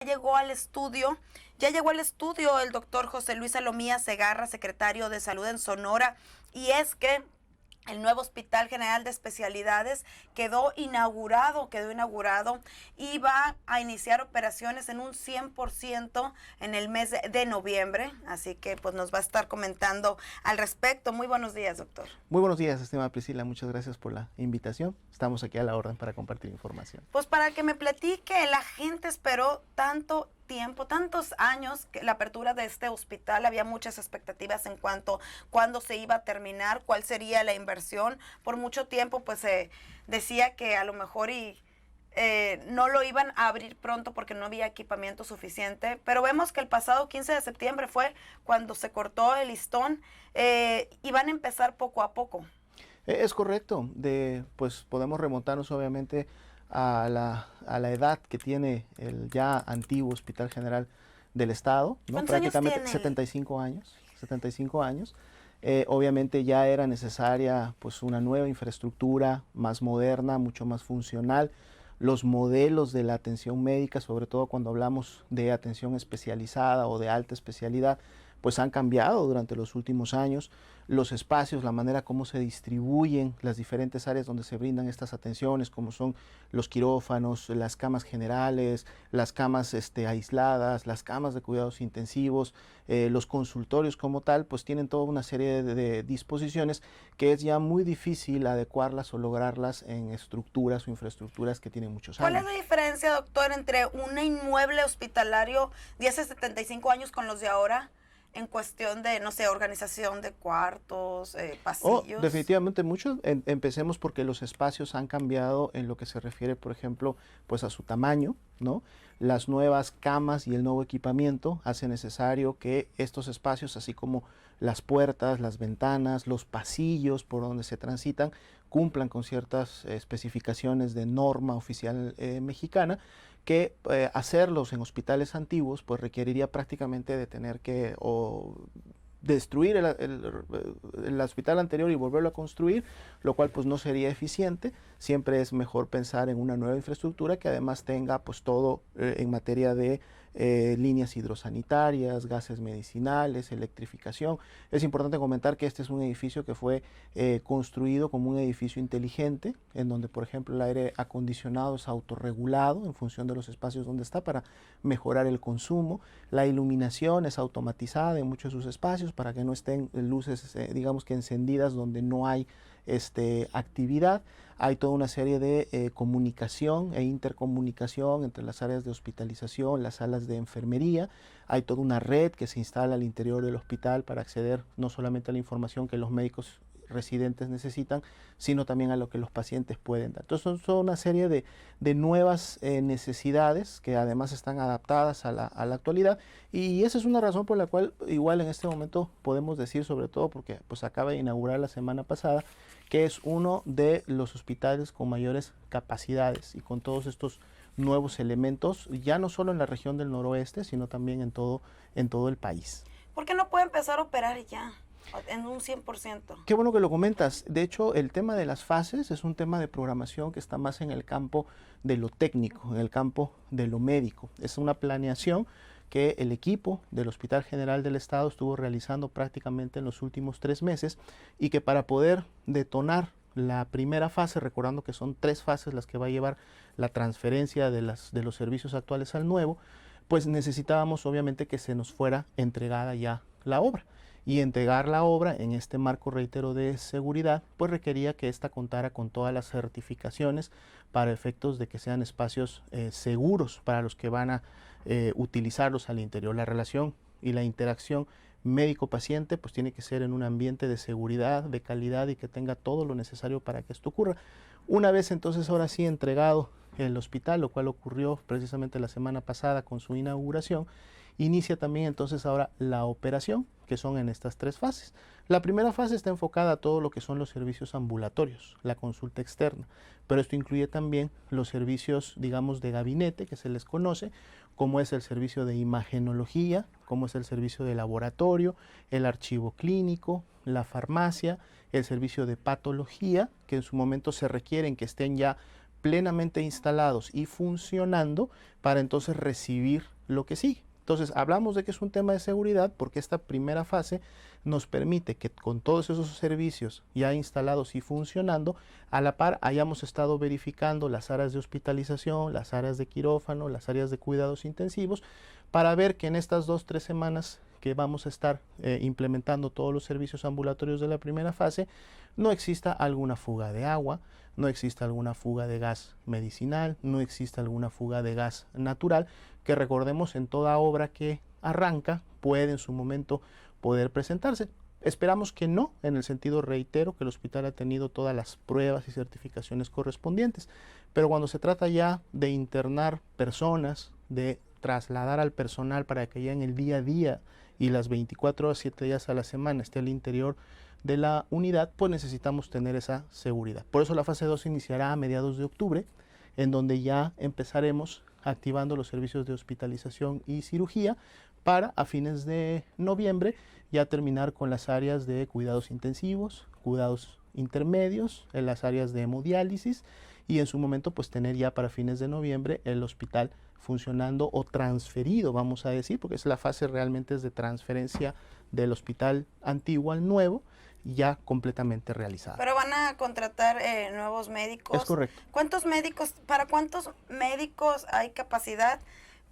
Ya llegó al estudio el doctor José Luis Salomía Segarra, secretario de Salud en Sonora, y es que el nuevo Hospital General de Especialidades quedó inaugurado y va a iniciar operaciones en un 100% en el mes de noviembre, así que pues nos va a estar comentando al respecto. Muy buenos días, doctor. Muy buenos días, estimada Priscila, muchas gracias por la invitación. Estamos aquí a la orden para compartir información. Pues para que me platique, la gente esperó tanto tiempo, tantos años, que la apertura de este hospital, había muchas expectativas en cuanto a cuándo se iba a terminar, cuál sería la inversión. Por mucho tiempo pues se decía que a lo mejor no lo iban a abrir pronto porque no había equipamiento suficiente, pero vemos que el pasado 15 de septiembre fue cuando se cortó el listón y van a empezar poco a poco. Es correcto, pues podemos remontarnos obviamente a la edad que tiene el ya antiguo Hospital General del Estado, ¿no? ¿Cuántos años Prácticamente tiene? 75 años, 75 años. Obviamente ya era necesaria pues una nueva infraestructura más moderna, mucho más funcional. Los modelos de la atención médica, sobre todo cuando hablamos de atención especializada o de alta especialidad, pues han cambiado durante los últimos años. Los espacios, la manera como se distribuyen las diferentes áreas donde se brindan estas atenciones, como son los quirófanos, las camas generales, las camas aisladas, las camas de cuidados intensivos, los consultorios como tal, pues tienen toda una serie de disposiciones que es ya muy difícil adecuarlas o lograrlas en estructuras o infraestructuras que tienen muchos años. ¿Cuál es la diferencia, doctor, entre un inmueble hospitalario de hace 75 años con los de ahora? En cuestión de, no sé, organización de cuartos, pasillos. Definitivamente mucho. Empecemos porque los espacios han cambiado en lo que se refiere, por ejemplo, pues a su tamaño, ¿no? Las nuevas camas y el nuevo equipamiento hace necesario que estos espacios, así como las puertas, las ventanas, los pasillos por donde se transitan, cumplan con ciertas especificaciones de norma oficial mexicana, que hacerlos en hospitales antiguos pues requeriría prácticamente de tener que destruir el hospital anterior y volverlo a construir, lo cual pues no sería eficiente. Siempre es mejor pensar en una nueva infraestructura que además tenga pues todo en materia de líneas hidrosanitarias, gases medicinales, electrificación. Es importante comentar que este es un edificio que fue construido como un edificio inteligente, en donde por ejemplo el aire acondicionado es autorregulado en función de los espacios donde está para mejorar el consumo. La iluminación es automatizada en muchos de sus espacios para que no estén luces digamos que encendidas donde no hay actividad. Hay toda una serie de comunicación e intercomunicación entre las áreas de hospitalización, las salas de enfermería. Hay toda una red que se instala al interior del hospital para acceder no solamente a la información que los médicos residentes necesitan, sino también a lo que los pacientes pueden dar. Entonces son una serie de nuevas necesidades que además están adaptadas a la actualidad, y esa es una razón por la cual igual en este momento podemos decir, sobre todo porque pues acaba de inaugurar la semana pasada, que es uno de los hospitales con mayores capacidades y con todos estos nuevos elementos, ya no solo en la región del noroeste, sino también en todo el país. ¿Por qué no puede empezar a operar ya en un 100%? Qué bueno que lo comentas. De hecho, el tema de las fases es un tema de programación que está más en el campo de lo técnico, en el campo de lo médico. Es una planeación que el equipo del Hospital General del Estado estuvo realizando prácticamente en los últimos 3 meses, y que para poder detonar la primera fase, recordando que son 3 fases las que va a llevar la transferencia de los servicios actuales al nuevo, pues necesitábamos obviamente que se nos fuera entregada ya la obra. Y entregar la obra en este marco, reitero, de seguridad, pues requería que ésta contara con todas las certificaciones para efectos de que sean espacios seguros para los que van a utilizarlos al interior. La relación y la interacción médico-paciente pues tiene que ser en un ambiente de seguridad, de calidad, y que tenga todo lo necesario para que esto ocurra. Una vez entonces ahora sí entregado el hospital, lo cual ocurrió precisamente la semana pasada con su inauguración, inicia también entonces ahora la operación, que son en estas 3 fases. La primera fase está enfocada a todo lo que son los servicios ambulatorios, la consulta externa, pero esto incluye también los servicios, digamos, de gabinete, que se les conoce, como es el servicio de imagenología, como es el servicio de laboratorio, el archivo clínico, la farmacia, el servicio de patología, que en su momento se requieren que estén ya plenamente instalados y funcionando para entonces recibir lo que sigue. Entonces, hablamos de que es un tema de seguridad porque esta primera fase nos permite que con todos esos servicios ya instalados y funcionando, a la par hayamos estado verificando las áreas de hospitalización, las áreas de quirófano, las áreas de cuidados intensivos, para ver que en estas 2-3 semanas que vamos a estar implementando todos los servicios ambulatorios de la primera fase, no exista alguna fuga de agua, no exista alguna fuga de gas medicinal, no exista alguna fuga de gas natural, que recordemos en toda obra que arranca puede en su momento poder presentarse. Esperamos que no, en el sentido, reitero, que el hospital ha tenido todas las pruebas y certificaciones correspondientes, pero cuando se trata ya de internar personas, de trasladar al personal para que ya en el día a día y las 24 horas, 7 días a la semana esté al interior de la unidad, pues necesitamos tener esa seguridad. Por eso la fase 2 iniciará a mediados de octubre, en donde ya empezaremos activando los servicios de hospitalización y cirugía para a fines de noviembre ya terminar con las áreas de cuidados intensivos, cuidados intermedios, en las áreas de hemodiálisis y en su momento pues tener ya para fines de noviembre el hospital funcionando o transferido, vamos a decir, porque es la fase realmente es de transferencia del hospital antiguo al nuevo, ya completamente realizada. Pero van a contratar nuevos médicos. Es correcto. ¿Para cuántos médicos hay capacidad?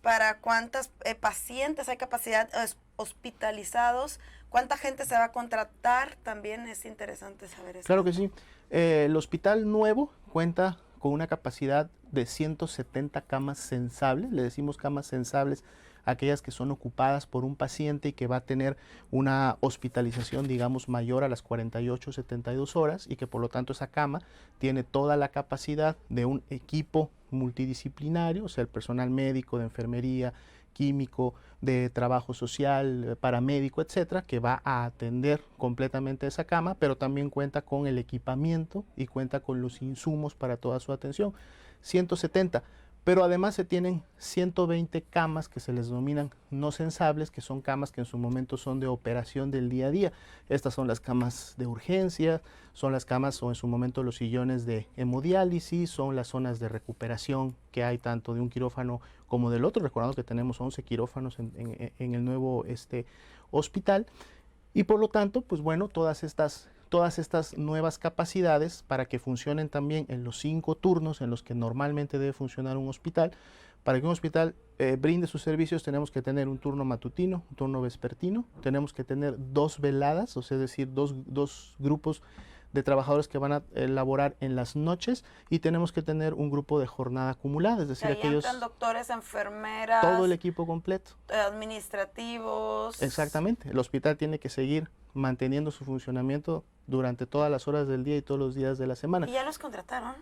¿Para cuántos pacientes hay capacidad hospitalizados? ¿Cuánta gente se va a contratar? También es interesante saber eso. Claro que sí. El hospital nuevo cuenta con una capacidad de 170 camas sensables. Le decimos camas sensables a aquellas que son ocupadas por un paciente y que va a tener una hospitalización, digamos, mayor a las 48 o 72 horas y que por lo tanto esa cama tiene toda la capacidad de un equipo multidisciplinario, o sea, el personal médico, de enfermería, químico, de trabajo social, paramédico, etcétera, que va a atender completamente esa cama, pero también cuenta con el equipamiento y cuenta con los insumos para toda su atención. 170, pero además se tienen 120 camas que se les denominan no sensables, que son camas que en su momento son de operación del día a día. Estas son las camas de urgencia, son las camas o en su momento los sillones de hemodiálisis, son las zonas de recuperación que hay tanto de un quirófano como del otro, recordando que tenemos 11 quirófanos en el nuevo hospital. Y por lo tanto, pues bueno, todas estas nuevas capacidades para que funcionen también en los 5 turnos en los que normalmente debe funcionar un hospital. Para que un hospital brinde sus servicios tenemos que tener un turno matutino, un turno vespertino, tenemos que tener 2 veladas, o sea, es decir, dos grupos de trabajadores que van a laborar en las noches y tenemos que tener un grupo de jornada acumulada, es decir, aquellos... doctores, enfermeras... Todo el equipo completo. Administrativos... Exactamente, el hospital tiene que seguir manteniendo su funcionamiento durante todas las horas del día y todos los días de la semana. ¿Y ya los contrataron?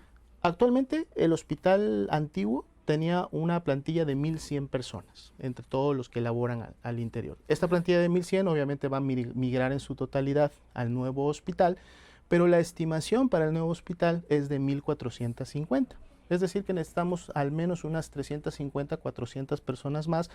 Actualmente el hospital antiguo tenía una plantilla de 1.100 personas, entre todos los que laboran al interior. Esta plantilla de 1.100 obviamente va a migrar en su totalidad al nuevo hospital, pero la estimación para el nuevo hospital es de 1.450. Es decir, que necesitamos al menos unas 350, 400 personas más,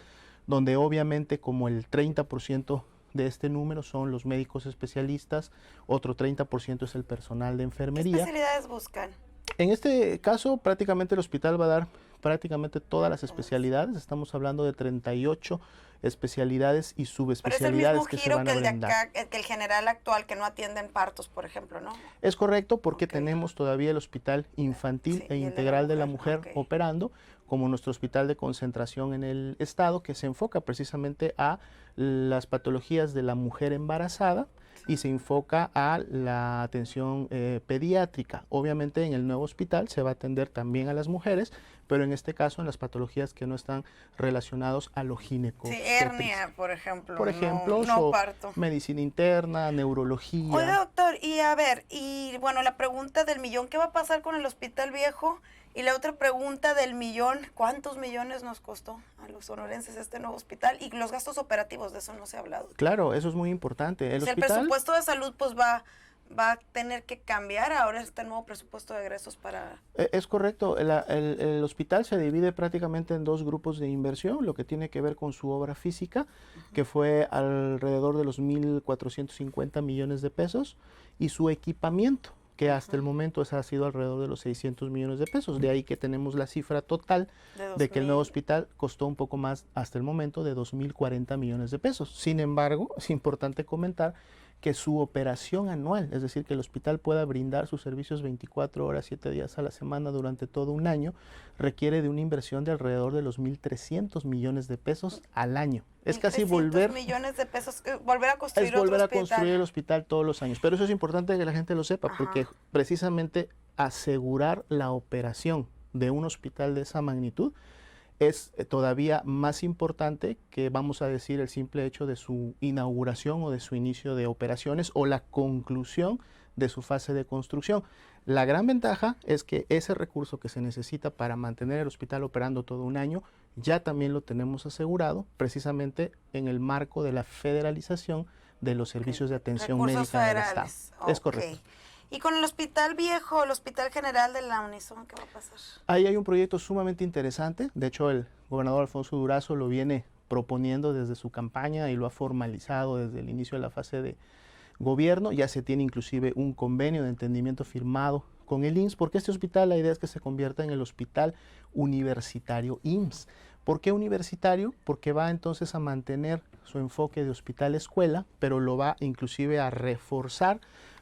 donde obviamente como el 30% de este número son los médicos especialistas, otro 30% es el personal de enfermería. ¿Qué especialidades buscan? En este caso, prácticamente el hospital va a dar prácticamente todas las especialidades. Estamos hablando de 38 especialidades y subespecialidades que se van a brindar. Que el general actual, que no atienden partos, por ejemplo, ¿no? Es correcto, porque tenemos todavía el hospital infantil e integral de la mujer operando, como nuestro hospital de concentración en el estado, que se enfoca precisamente a las patologías de la mujer embarazada y se enfoca a la atención pediátrica. Obviamente en el nuevo hospital se va a atender también a las mujeres, pero en este caso en las patologías que no están relacionados a lo gineco. Sí, hernia, por ejemplo. Por ejemplo, no parto. Medicina interna, neurología. Oiga, doctor, y a ver, y bueno, la pregunta del millón, ¿qué va a pasar con el hospital viejo? Y la otra pregunta del millón, ¿cuántos millones nos costó a los sonorenses este nuevo hospital? Y los gastos operativos, de eso no se ha hablado. Claro, eso es muy importante. El presupuesto de salud pues va a tener que cambiar ahora este nuevo presupuesto de egresos para... Es correcto, el hospital se divide prácticamente en 2 grupos de inversión, lo que tiene que ver con su obra física, que fue alrededor de los 1.450 millones de pesos, y su equipamiento, que hasta el momento esa ha sido alrededor de los 600 millones de pesos. De ahí que tenemos la cifra total de que el nuevo hospital costó un poco más hasta el momento de 2.040 millones de pesos. Sin embargo, es importante comentar que su operación anual, es decir, que el hospital pueda brindar sus servicios 24 horas, 7 días a la semana durante todo un año, requiere de una inversión de alrededor de los 1.300 millones de pesos al año. Es casi volver millones de pesos, volver a construir es volver otro a construir el hospital todos los años. Pero eso es importante que la gente lo sepa, porque precisamente asegurar la operación de un hospital de esa magnitud es todavía más importante que, vamos a decir, el simple hecho de su inauguración o de su inicio de operaciones o la conclusión de su fase de construcción. La gran ventaja es que ese recurso que se necesita para mantener el hospital operando todo un año ya también lo tenemos asegurado precisamente en el marco de la federalización de los servicios de atención médica del Estado. Es correcto. Y con el hospital viejo, el Hospital General de la Unison, ¿qué va a pasar? Ahí hay un proyecto sumamente interesante. De hecho, el gobernador Alfonso Durazo lo viene proponiendo desde su campaña y lo ha formalizado desde el inicio de la fase de gobierno. Ya se tiene inclusive un convenio de entendimiento firmado con el IMSS, porque este hospital, la idea es que se convierta en el hospital universitario IMSS. ¿Por qué universitario? Porque va entonces a mantener su enfoque de hospital escuela, pero lo va inclusive a reforzar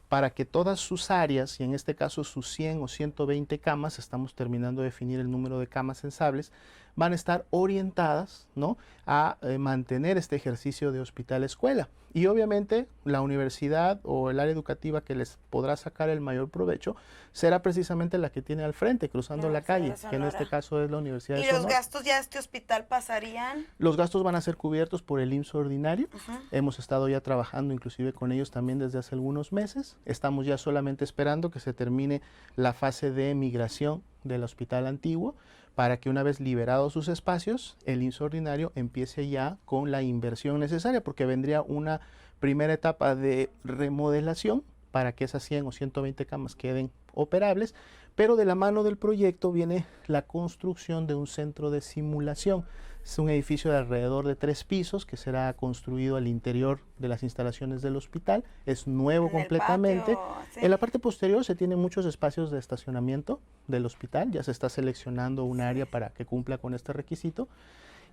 para que todas sus áreas, y en este caso sus 100 o 120 camas, estamos terminando de definir el número de camas sensables, van a estar orientadas, ¿no?, a mantener este ejercicio de hospital escuela. Y obviamente la universidad o el área educativa que les podrá sacar el mayor provecho será precisamente la que tiene al frente, cruzando la calle, que en este caso es la Universidad de Sonora. ¿Y los gastos ya de este hospital pasarían? Los gastos van a ser cubiertos por el IMSS ordinario. Hemos estado ya trabajando inclusive con ellos también desde hace algunos meses. Estamos ya solamente esperando que se termine la fase de migración del hospital antiguo para que una vez liberados sus espacios, el IMSS ordinario empiece ya con la inversión necesaria, porque vendría una primera etapa de remodelación para que esas 100 o 120 camas queden operables, pero de la mano del proyecto viene la construcción de un centro de simulación. Es un edificio de alrededor de 3 pisos que será construido al interior de las instalaciones del hospital. Es nuevo completamente. Patio, sí. En la parte posterior se tienen muchos espacios de estacionamiento del hospital. Ya se está seleccionando un área para que cumpla con este requisito.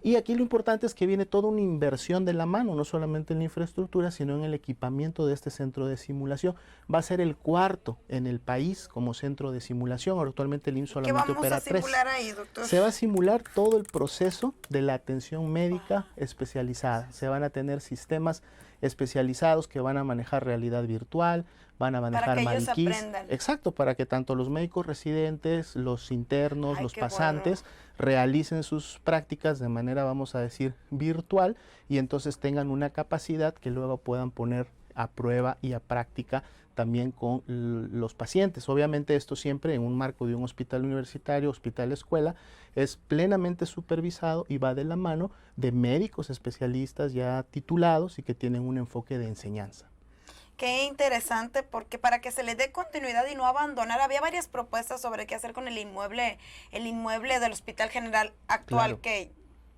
Y aquí lo importante es que viene toda una inversión de la mano, no solamente en la infraestructura, sino en el equipamiento de este centro de simulación. Va a ser el 4º en el país como centro de simulación. Actualmente el IMSS solamente opera 3. ¿Qué vamos a simular ahí, doctor? Se va a simular todo el proceso de la atención médica especializada. Se van a tener sistemas especializados que van a manejar realidad virtual, van a manejar maniquís. Exacto, para que tanto los médicos residentes, los internos, los pasantes realicen sus prácticas de manera, vamos a decir, virtual, y entonces tengan una capacidad que luego puedan poner a prueba y a práctica también con los pacientes. Obviamente esto siempre en un marco de un hospital universitario, hospital escuela, es plenamente supervisado y va de la mano de médicos especialistas ya titulados y que tienen un enfoque de enseñanza. Qué interesante, porque para que se le dé continuidad y no abandonar, había varias propuestas sobre qué hacer con el inmueble del Hospital General actual, que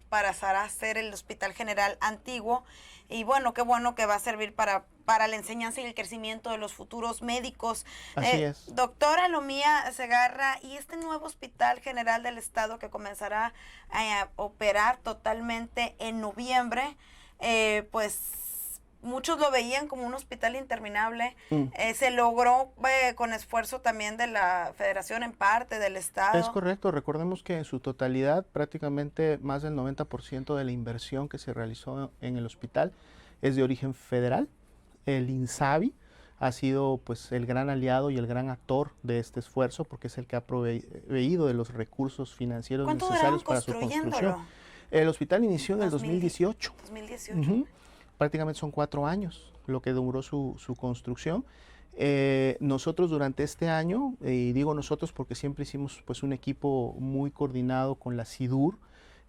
pasará a ser el Hospital General antiguo. Y bueno que va a servir para la enseñanza y el crecimiento de los futuros médicos. Así es. Doctora Lomía Segarra, y este nuevo Hospital General del Estado que comenzará a operar totalmente en noviembre, pues muchos lo veían como un hospital interminable. Se logró con esfuerzo también de la Federación, en parte del Estado. Es correcto. Recordemos que en su totalidad, prácticamente más del 90% de la inversión que se realizó en el hospital es de origen federal. El INSABI ha sido pues el gran aliado y el gran actor de este esfuerzo, porque es el que ha proveído de los recursos financieros necesarios para su construcción. El hospital inició en el 2018. 2018. Prácticamente son 4 años lo que duró su construcción. Nosotros durante este año, y digo nosotros porque siempre hicimos pues un equipo muy coordinado con la SIDUR,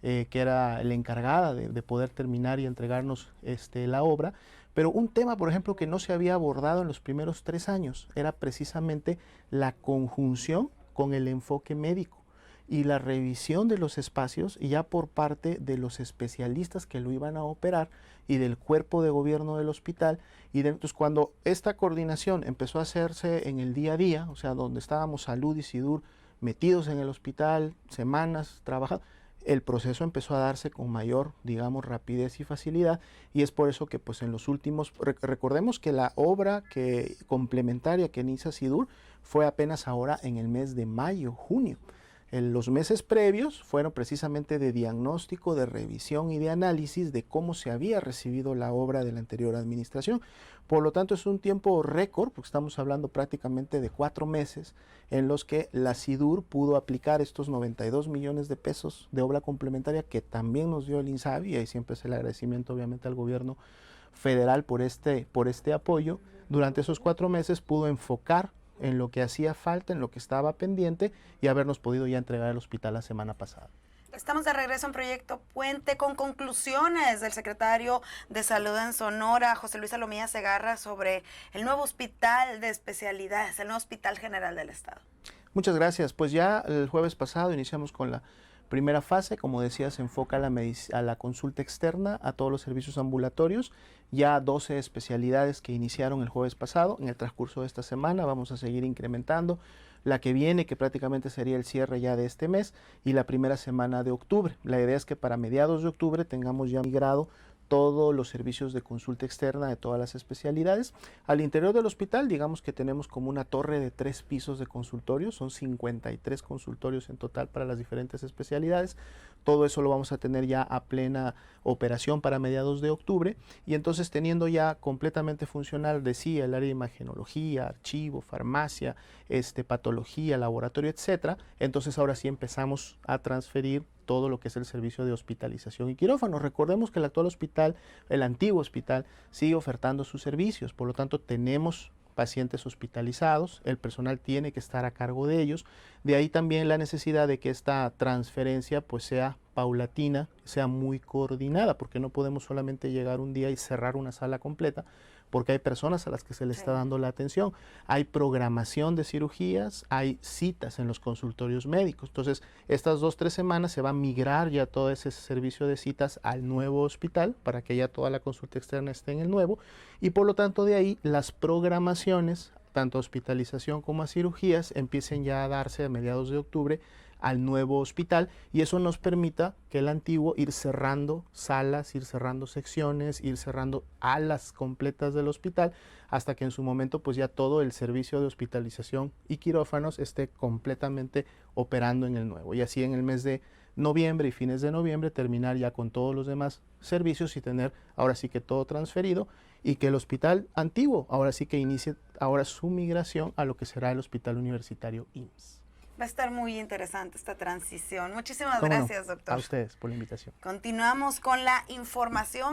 que era la encargada de poder terminar y entregarnos la obra, pero un tema, por ejemplo, que no se había abordado en los primeros 3 años era precisamente la conjunción con el enfoque médico. y la revisión de los espacios ya por parte de los especialistas que lo iban a operar y del cuerpo de gobierno del hospital. Y entonces cuando esta coordinación empezó a hacerse en el día a día, o sea, donde estábamos Salud y SIDUR metidos en el hospital, semanas trabajando, el proceso empezó a darse con mayor, digamos, rapidez y facilidad, y es por eso que pues en los últimos, recordemos que la obra complementaria que inicia SIDUR fue apenas ahora en el mes de mayo, junio. Los meses previos fueron precisamente de diagnóstico, de revisión y de análisis de cómo se había recibido la obra de la anterior administración. Por lo tanto, es un tiempo récord, porque estamos hablando prácticamente de 4 meses en los que la SIDUR pudo aplicar estos 92 millones de pesos de obra complementaria que también nos dio el INSABI, y ahí siempre es el agradecimiento obviamente al gobierno federal por este apoyo. Durante esos 4 meses pudo enfocar en lo que hacía falta, en lo que estaba pendiente, y habernos podido ya entregar el hospital la semana pasada. Estamos de regreso en Proyecto Puente con conclusiones del secretario de Salud en Sonora, José Luis Salomía Segarra, sobre el nuevo hospital de especialidades, el nuevo Hospital General del Estado. Muchas gracias. Pues ya el jueves pasado iniciamos con la primera fase. Como decía, se enfoca a la consulta externa, a todos los servicios ambulatorios. Ya 12 especialidades que iniciaron el jueves pasado. En el transcurso de esta semana vamos a seguir incrementando la que viene, que prácticamente sería el cierre ya de este mes, y la primera semana de octubre. La idea es que para mediados de octubre tengamos ya migrado todos los servicios de consulta externa de todas las especialidades. Al interior del hospital, digamos que tenemos como una torre de 3 pisos de consultorios, son 53 consultorios en total para las diferentes especialidades. Todo eso lo vamos a tener ya a plena operación para mediados de octubre, y entonces teniendo ya completamente funcional de sí el área de imagenología, archivo, farmacia, patología, laboratorio, etcétera, entonces ahora sí empezamos a transferir todo lo que es el servicio de hospitalización y quirófano. Recordemos que el actual hospital, el antiguo hospital, sigue ofertando sus servicios, por lo tanto tenemos pacientes hospitalizados, el personal tiene que estar a cargo de ellos, de ahí también la necesidad de que esta transferencia pues sea paulatina, sea muy coordinada, porque no podemos solamente llegar un día y cerrar una sala completa, porque hay personas a las que se les está dando la atención, hay programación de cirugías, hay citas en los consultorios médicos. Entonces, estas 2-3 semanas se va a migrar ya todo ese servicio de citas al nuevo hospital para que ya toda la consulta externa esté en el nuevo, y por lo tanto de ahí las programaciones, tanto a hospitalización como a cirugías, empiecen ya a darse a mediados de octubre al nuevo hospital, y eso nos permita que el antiguo ir cerrando salas, ir cerrando secciones, ir cerrando alas completas del hospital, hasta que en su momento pues ya todo el servicio de hospitalización y quirófanos esté completamente operando en el nuevo, y así en el mes de noviembre y fines de noviembre terminar ya con todos los demás servicios y tener ahora sí que todo transferido, y que el hospital antiguo ahora sí que inicie ahora su migración a lo que será el hospital universitario IMSS. Va a estar muy interesante esta transición. Muchísimas ¿Cómo gracias, no? doctor. A ustedes por la invitación. Continuamos con la información.